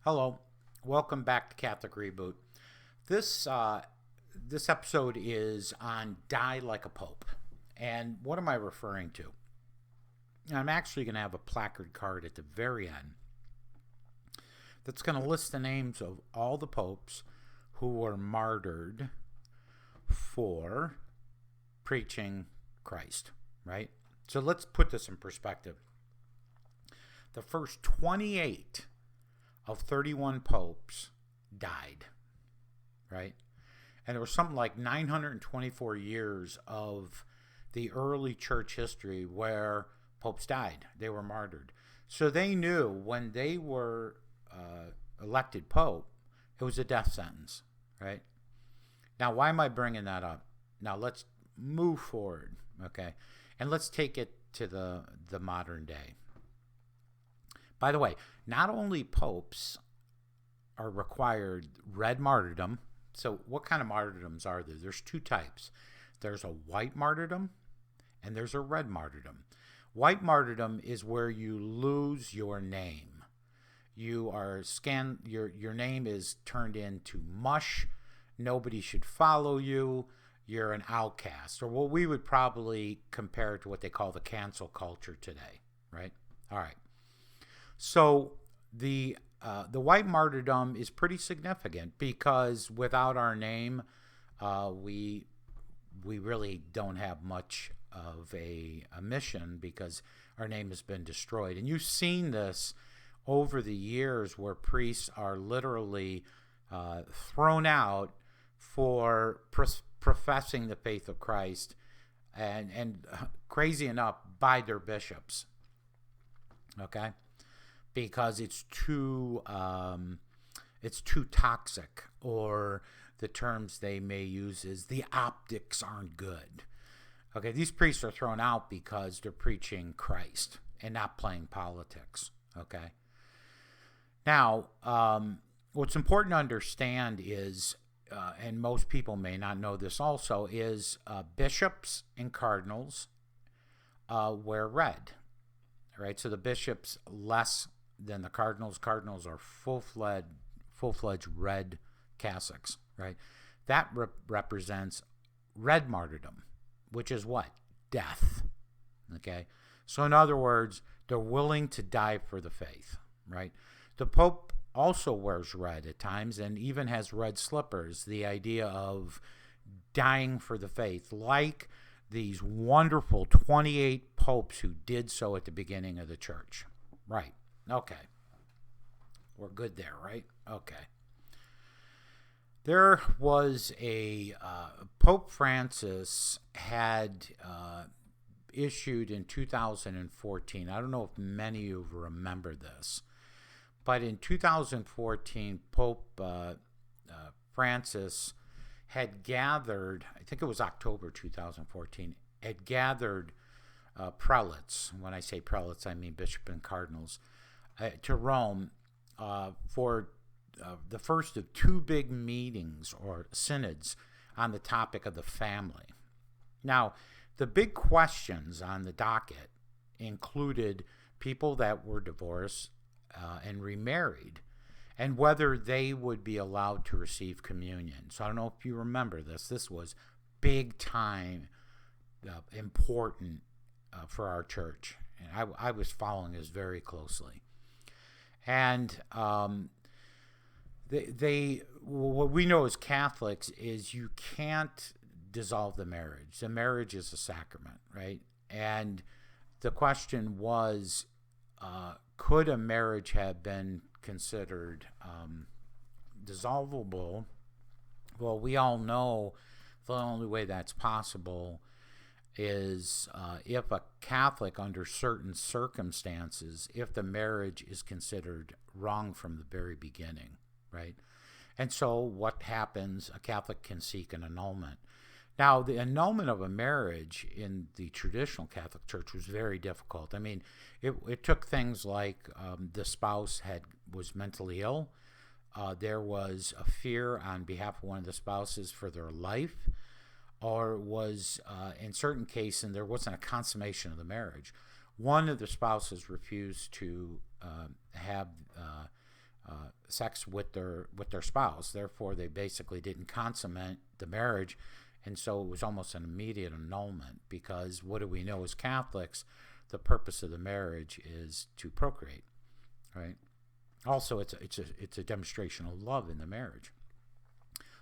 Hello, welcome back to Catholic Reboot. This episode is on Die Like a Pope. And what am I referring to? I'm actually going to have a placard card at the very end that's going to list the names of all the popes who were martyred for preaching Christ, right? So let's put this in perspective. The first 28 of 31 popes died, right? And there was something like 924 years of the early church history where popes died. They were martyred. So they knew when they were elected pope, it was a death sentence, right? Now, why am I bringing that up? Now, let's move forward, okay? And let's take it to the modern day. By the way, not only popes are required red martyrdom. So what kind of martyrdoms are there? There's two types. There's a white martyrdom and there's a red martyrdom. White martyrdom is where you lose your name. You are your name is turned into mush. Nobody should follow you. You're an outcast, or what we would probably compare to what they call the cancel culture today, right? All right. So the white martyrdom is pretty significant because without our name, we really don't have much of a mission because our name has been destroyed. And you've seen this over the years where priests are literally thrown out for professing the faith of Christ, and crazy enough, by their bishops. Okay. Because it's too toxic, or the terms they may use is the optics aren't good. Okay, these priests are thrown out because they're preaching Christ and not playing politics. Okay. Now, what's important to understand is, and most people may not know this also, is bishops and cardinals wear red. Right, so the bishops less than the cardinals. Cardinals are full-fledged red cassocks, right? That represents red martyrdom, which is what? Death, okay? So in other words, they're willing to die for the faith, right? The Pope also wears red at times and even has red slippers, the idea of dying for the faith, like these wonderful 28 popes who did so at the beginning of the church. Right. Okay. We're good there, right? Okay. There was a Pope Francis had issued in 2014. I don't know if many of you remember this, but in 2014, Pope Francis had gathered, I think it was October 2014, had gathered prelates. When I say prelates, I mean bishop and cardinals, to Rome for the first of two big meetings or synods on the topic of the family. Now, the big questions on the docket included people that were divorced and remarried, and whether they would be allowed to receive communion. So I don't know if you remember this. This was big time, important for our church. And I was following this very closely. And what we know as Catholics is you can't dissolve the marriage. The marriage is a sacrament, right? And the question was, could a marriage have been considered dissolvable? Well, we all know the only way that's possible is if a Catholic, under certain circumstances, if the marriage is considered wrong from the very beginning, right? And so what happens, a Catholic can seek an annulment. Now, the annulment of a marriage in the traditional Catholic Church was very difficult. I mean, it took things like the spouse was mentally ill. There was a fear on behalf of one of the spouses for their life, or was, in certain cases, there wasn't a consummation of the marriage. One of the spouses refused to have sex with their spouse. Therefore, they basically didn't consummate the marriage, and so it was almost an immediate annulment, because what do we know as Catholics? The purpose of the marriage is to procreate, right? Also, it's a demonstration of love in the marriage.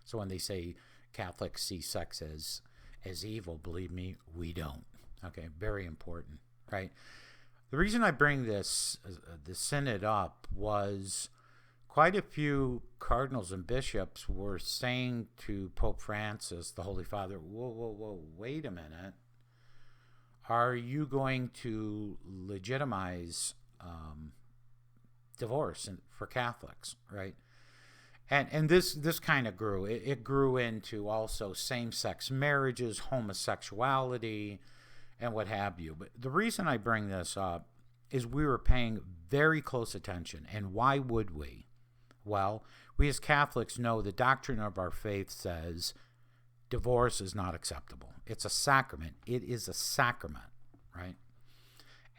So when they say Catholics see sex as evil, believe me, we don't. Okay, very important, right? The reason I bring the synod up was quite a few cardinals and bishops were saying to Pope Francis, the Holy Father, whoa, wait a minute. Are you going to legitimize divorce for Catholics, right? And this kind of grew. It grew into also same-sex marriages, homosexuality, and what have you. But the reason I bring this up is we were paying very close attention. And why would we? Well, we as Catholics know the doctrine of our faith says divorce is not acceptable. It's a sacrament. It is a sacrament, right?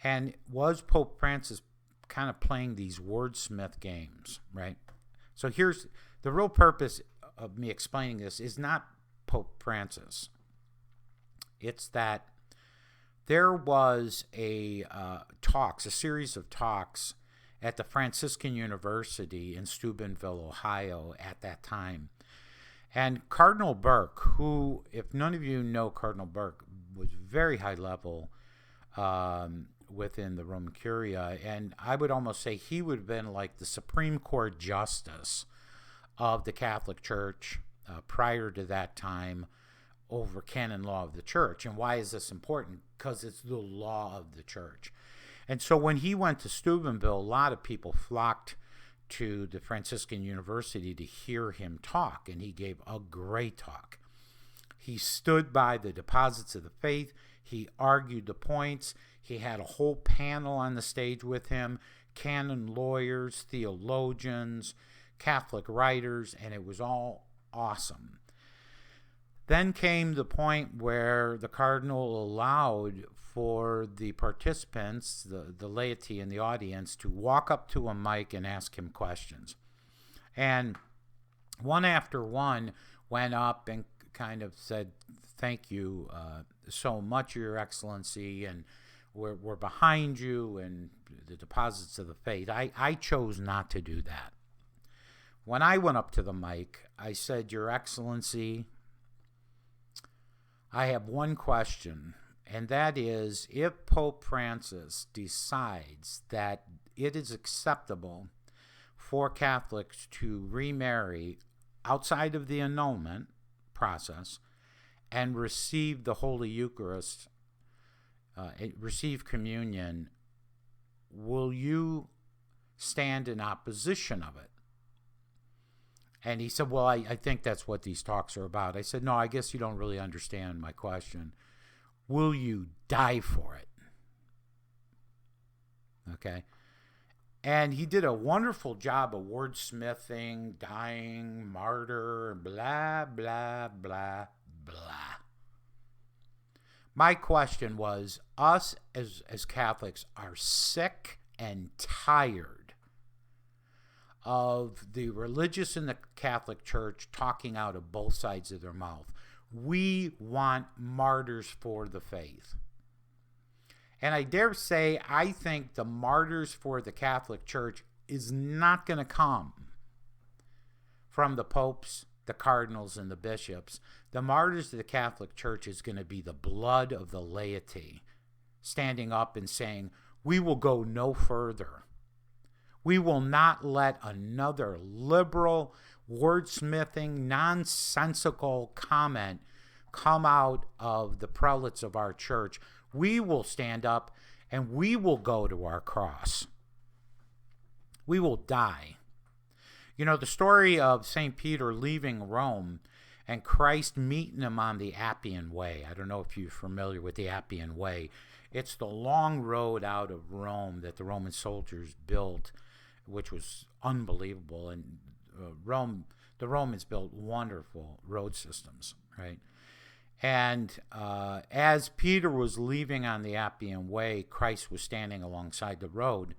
And was Pope Francis kind of playing these wordsmith games, right? So here's the real purpose of me explaining this is not Pope Francis. It's that there was a series of talks at the Franciscan University in Steubenville, Ohio at that time. And Cardinal Burke, who, if none of you know Cardinal Burke, was very high level within the Roman Curia, and I would almost say he would have been like the Supreme Court Justice of the Catholic Church prior to that time over canon law of the Church. And why is this important? Because it's the law of the Church. And so when he went to Steubenville, a lot of people flocked to the Franciscan University to hear him talk, and he gave a great talk. He stood by the deposits of the faith. He argued the points. He had a whole panel on the stage with him, canon lawyers, theologians, Catholic writers, and it was all awesome. Then came the point where the cardinal allowed for the participants, the laity in the audience, to walk up to a mic and ask him questions. And one after one went up and kind of said, thank you so much, Your Excellency, and we're behind you and the deposits of the faith. I chose not to do that. When I went up to the mic, I said, Your Excellency, I have one question, and that is, if Pope Francis decides that it is acceptable for Catholics to remarry outside of the annulment process and receive the Holy Eucharist, receive communion, will you stand in opposition of it? And he said, well, I think that's what these talks are about. I said, no, I guess you don't really understand my question. Will you die for it? Okay. And he did a wonderful job of wordsmithing, dying, martyr, blah, blah, blah, blah. My question was, us as Catholics are sick and tired of the religious in the Catholic Church talking out of both sides of their mouth. We want martyrs for the faith. And I dare say, I think the martyrs for the Catholic Church is not going to come from the popes, the cardinals, and the bishops. The martyrs of the Catholic Church is going to be the blood of the laity standing up and saying, we will go no further. We will not let another liberal, wordsmithing, nonsensical comment come out of the prelates of our church. We will stand up and we will go to our cross. We will die. You know, the story of St. Peter leaving Rome and Christ meeting him on the Appian Way. I don't know if you're familiar with the Appian Way. It's the long road out of Rome that the Roman soldiers built, which was unbelievable. And the Romans built wonderful road systems, right? And as Peter was leaving on the Appian Way, Christ was standing alongside the road.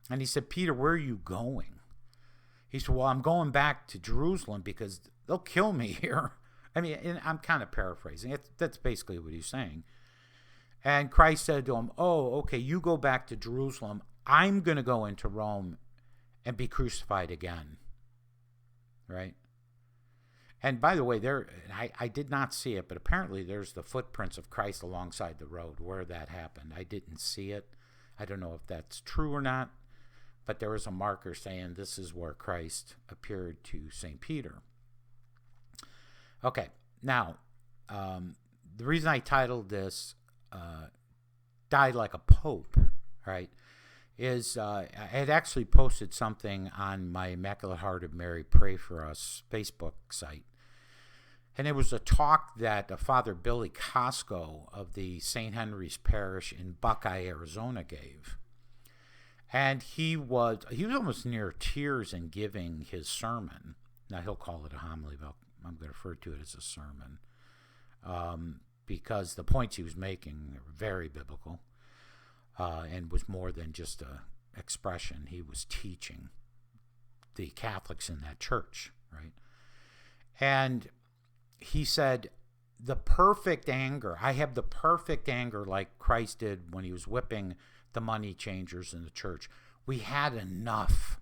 And he said, Peter, where are you going? He said, well, I'm going back to Jerusalem because they'll kill me here. I mean, and I'm kind of paraphrasing. That's basically what he's saying. And Christ said to him, oh, okay, you go back to Jerusalem. I'm going to go into Rome and be crucified again. Right? And by the way, I did not see it, but apparently there's the footprints of Christ alongside the road where that happened. I didn't see it. I don't know if that's true or not, but there was a marker saying this is where Christ appeared to St. Peter. Okay, now, the reason I titled this Die Like a Pope, right, is I had actually posted something on my Immaculate Heart of Mary Pray For Us Facebook site. And it was a talk that Father Billy Costco of the St. Henry's Parish in Buckeye, Arizona gave. And he was almost near tears in giving his sermon. Now he'll call it a homily, but I'm going to refer to it as a sermon. Because the points he was making were very biblical. And was more than just a expression. He was teaching the Catholics in that church, right? And he said, the perfect anger, I have the perfect anger like Christ did when he was whipping the money changers in the church. We had enough.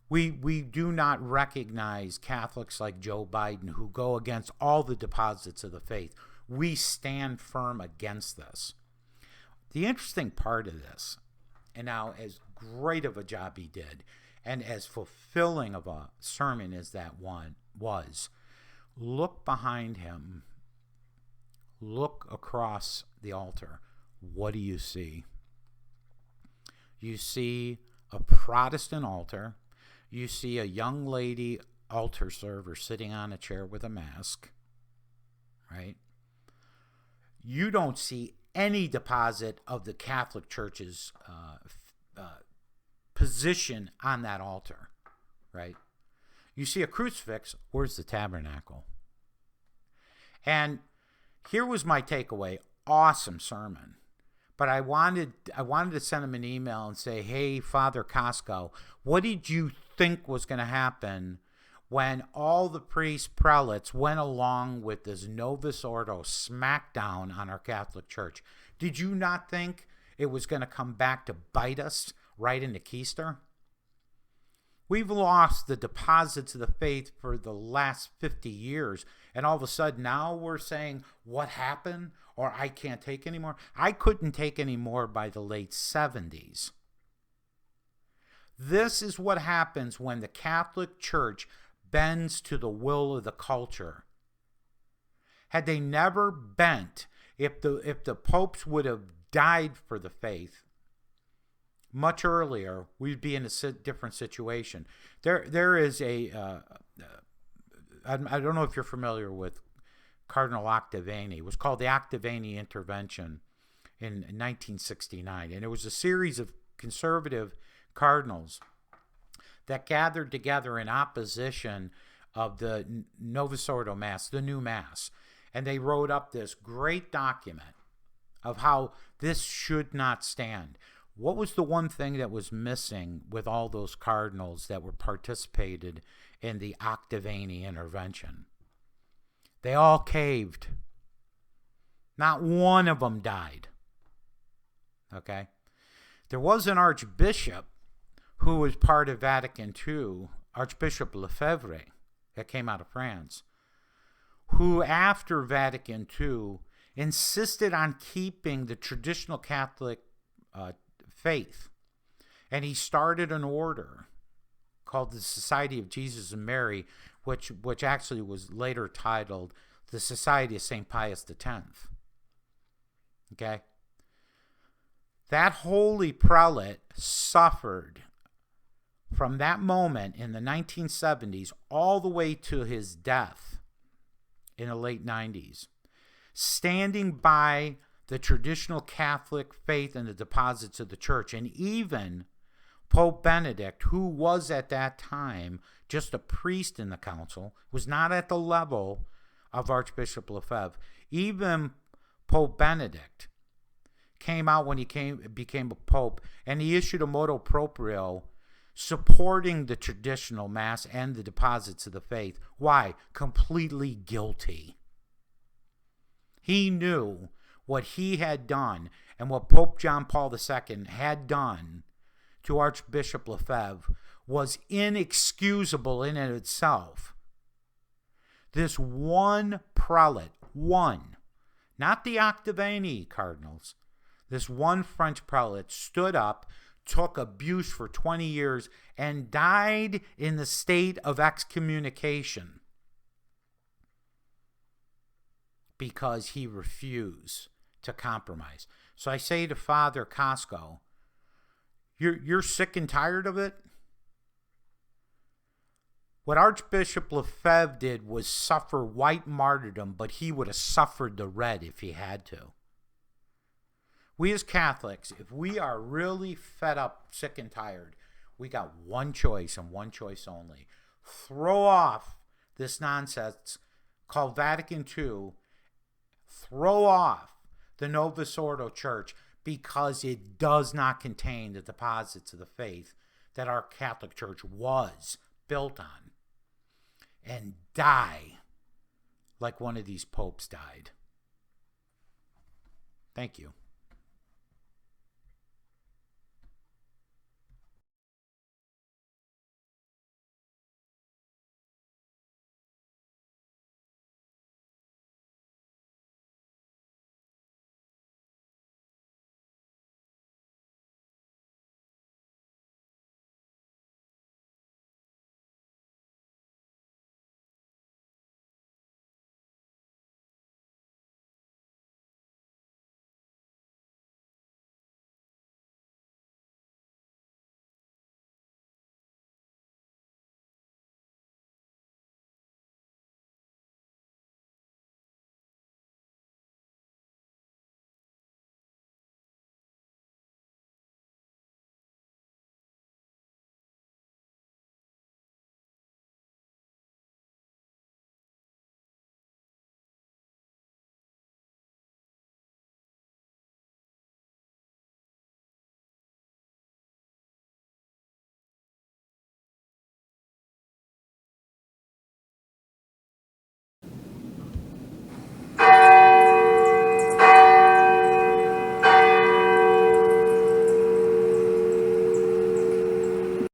We do not recognize Catholics like Joe Biden who go against all the deposits of the faith. We stand firm against this. The interesting part of this, and now as great of a job he did, and as fulfilling of a sermon as that one was, look behind him, look across the altar. What do you see? You see a Protestant altar. You see a young lady altar server sitting on a chair with a mask, right? You don't see any deposit of the Catholic Church's position on that altar, right? You see a crucifix. Where's the tabernacle? And here was my takeaway. Awesome sermon. But I wanted to send him an email and say, hey, Father Costco, what did you think was going to happen when all the priests, prelates went along with this Novus Ordo smackdown on our Catholic Church? Did you not think it was going to come back to bite us right in the keister? We've lost the deposits of the faith for the last 50 years, and all of a sudden now we're saying, what happened? Or I can't take anymore. I couldn't take any more by the late 70s. This is what happens when the Catholic Church bends to the will of the culture. Had they never bent, if the popes would have died for the faith much earlier, we'd be in a different situation. There is I don't know if you're familiar with Cardinal Octaviani. It was called the Octaviani Intervention in 1969, and it was a series of conservative cardinals that gathered together in opposition of the Novus Ordo Mass, the new Mass, and they wrote up this great document of how this should not stand. What was the one thing that was missing with all those cardinals that were participated in the Octaviani intervention? They all caved. Not one of them died. Okay? There was an archbishop who was part of Vatican II, Archbishop Lefebvre, that came out of France, who after Vatican II insisted on keeping the traditional Catholic faith. And he started an order called the Society of Jesus and Mary, which actually was later titled the Society of St. Pius X. Okay? That holy prelate suffered from that moment in the 1970s all the way to his death in the late 90s, standing by the traditional Catholic faith and the deposits of the church. And even Pope Benedict, who was at that time just a priest in the council, was not at the level of Archbishop Lefebvre. Even Pope Benedict came out when he became a pope, and he issued a motu proprio supporting the traditional Mass and the deposits of the faith. Why? Completely guilty. He knew what he had done and what Pope John Paul II had done to Archbishop Lefebvre was inexcusable in and of itself. This one prelate, not the Octavani cardinals, this one French prelate stood up, took abuse for 20 years, and died in the state of excommunication because he refused to compromise. So I say to Father Costco, you're sick and tired of it? What Archbishop Lefebvre did was suffer white martyrdom, but he would have suffered the red if he had to. We as Catholics, if we are really fed up, sick and tired, we got one choice and one choice only. Throw off this nonsense called Vatican II. Throw off the Novus Ordo Church because it does not contain the deposits of the faith that our Catholic Church was built on. And die like one of these popes died. Thank you.